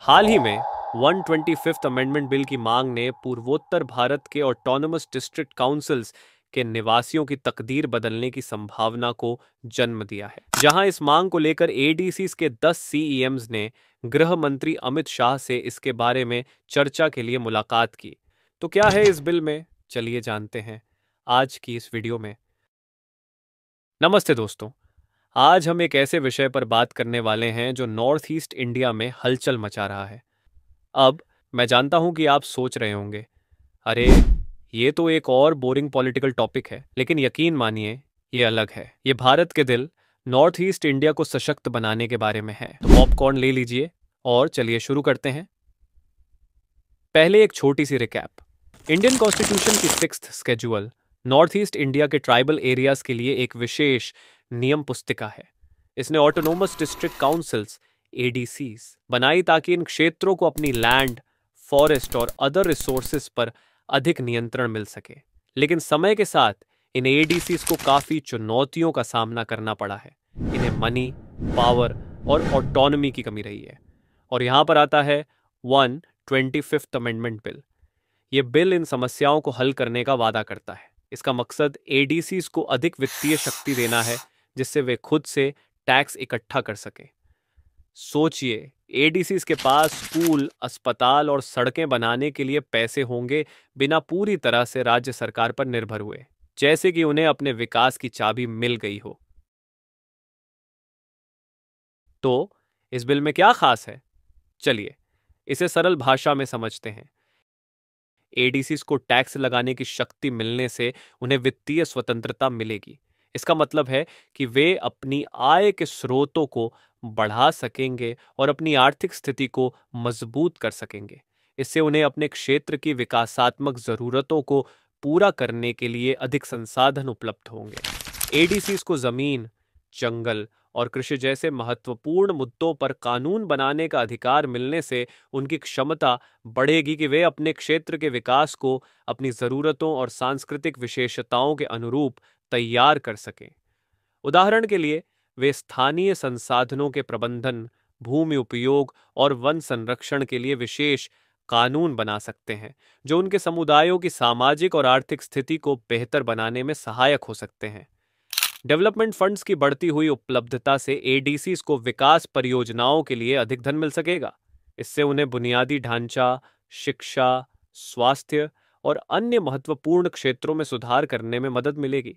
हाल ही में 125th amendment bill की मांग ने पूर्वोत्तर भारत के ऑटोनमस डिस्ट्रिक्ट काउंसिल्स के निवासियों की तकदीर बदलने की संभावना को जन्म दिया है। जहां इस मांग को लेकर एडीसीज के 10 सीईएम्स ने गृह मंत्री अमित शाह से इसके बारे में चर्चा के लिए मुलाकात की। तो क्या है इस बिल में, चलिए जानते हैं आज की इस वीडियो में। नमस्ते दोस्तों, आज हम एक ऐसे विषय पर बात करने वाले हैं जो नॉर्थ ईस्ट इंडिया में हलचल मचा रहा है। अब मैं जानता हूं कि आप सोच रहे होंगे, अरे ये तो एक और बोरिंग पॉलिटिकल टॉपिक है, लेकिन यकीन मानिए ये अलग है। ये भारत के दिल नॉर्थ ईस्ट इंडिया को सशक्त बनाने के बारे में है। तो पॉपकॉर्न ले लीजिए और चलिए शुरू करते हैं। पहले एक छोटी सी रिकैप। इंडियन कॉन्स्टिट्यूशन की 6th schedule north east India के ट्राइबल एरियाज के लिए एक विशेष नियम पुस्तिका है। इसने ऑटोनोमस डिस्ट्रिक्ट काउंसिल्स एडीसीज बनाई ताकि इन क्षेत्रों को अपनी लैंड, फॉरेस्ट और अदर रिसोर्सेज पर अधिक नियंत्रण मिल सके। लेकिन समय के साथ इन एडीसीज को काफी चुनौतियों का सामना करना पड़ा है। इन्हें मनी, पावर और ऑटोनॉमी की कमी रही है। और यहां पर आता है 125th अमेंडमेंट बिल। यह बिल इन समस्याओं को हल करने का वादा करता है। इसका मकसद एडीसीज को अधिक वित्तीय शक्ति देना है, जिससे वे खुद से टैक्स इकट्ठा कर सकें। सोचिए, एडीसीज के पास स्कूल, अस्पताल और सड़कें बनाने के लिए पैसे होंगे, बिना पूरी तरह से राज्य सरकार पर निर्भर हुए, जैसे कि उन्हें अपने विकास की चाबी मिल गई हो। तो इस बिल में क्या खास है, चलिए इसे सरल भाषा में समझते हैं। एडीसीज को टैक्स लगाने की शक्ति मिलने से उन्हें वित्तीय स्वतंत्रता मिलेगी। इसका मतलब है कि वे अपनी आय के स्रोतों को बढ़ा सकेंगे और अपनी आर्थिक स्थिति को मजबूत कर सकेंगे। इससे उन्हें अपने क्षेत्र की विकासात्मक जरूरतों को पूरा करने के लिए अधिक संसाधन उपलब्ध होंगे। एडीसीज को जमीन, जंगल और कृषि जैसे महत्वपूर्ण मुद्दों पर कानून बनाने का अधिकार मिलने से उनकी क्षमता बढ़ेगी कि वे अपने क्षेत्र के विकास को अपनी जरूरतों और सांस्कृतिक विशेषताओं के अनुरूप तैयार कर सकें। उदाहरण के लिए, वे स्थानीय संसाधनों के प्रबंधन, भूमि उपयोग और वन संरक्षण के लिए विशेष कानून बना सकते हैं, जो उनके समुदायों की सामाजिक और आर्थिक स्थिति को बेहतर बनाने में सहायक हो सकते हैं। डेवलपमेंट फंड्स की बढ़ती हुई उपलब्धता से एडीसीज को विकास परियोजनाओं के लिए अधिक धन मिल सकेगा। इससे उन्हें बुनियादी ढांचा, शिक्षा, स्वास्थ्य और अन्य महत्वपूर्ण क्षेत्रों में सुधार करने में मदद मिलेगी।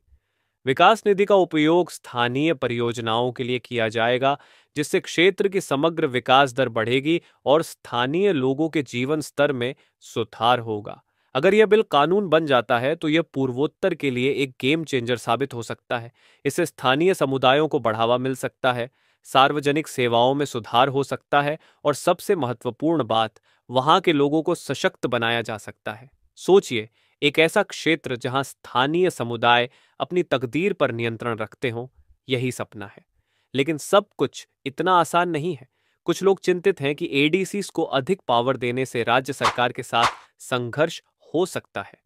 विकास निधि का उपयोग स्थानीय परियोजनाओं के लिए किया जाएगा, जिससे क्षेत्र की समग्र विकास दर बढ़ेगी और स्थानीय लोगों के जीवन स्तर में सुधार होगा। अगर यह बिल कानून बन जाता है तो यह पूर्वोत्तर के लिए एक गेम चेंजर साबित हो सकता है। इससे स्थानीय समुदायों को बढ़ावा मिल सकता है, सार्वजनिक सेवाओं में सुधार हो सकता है और सबसे महत्वपूर्ण बात, वहां के लोगों को सशक्त बनाया जा सकता है। सोचिए, एक ऐसा क्षेत्र जहां स्थानीय समुदाय अपनी तकदीर पर नियंत्रण रखते हों। यही सपना है, लेकिन सब कुछ इतना आसान नहीं है। कुछ लोग चिंतित हैं कि एडीसीज को अधिक पावर देने से राज्य सरकार के साथ संघर्ष हो सकता है।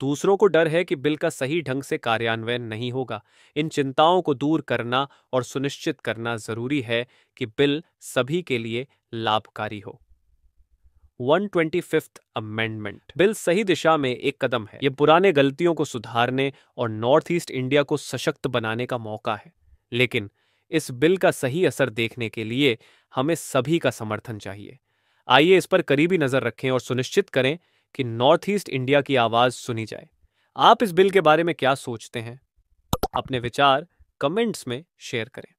दूसरों को डर है कि बिल का सही ढंग से कार्यान्वयन नहीं होगा। इन चिंताओं को दूर करना और सुनिश्चित करना जरूरी है कि बिल सभी के लिए लाभकारी हो। 125th अमेंडमेंट बिल सही दिशा में एक कदम है। यह पुराने गलतियों को सुधारने और नॉर्थ ईस्ट इंडिया को सशक्त बनाने का मौका है। लेकिन इस बिल का सही असर देखने के लिए हमें सभी का समर्थन चाहिए। आइए इस पर करीबी नजर रखें और सुनिश्चित करें कि नॉर्थ ईस्ट इंडिया की आवाज सुनी जाए। आप इस बिल के बारे में क्या सोचते हैं? अपने विचार कमेंट्स में शेयर करें।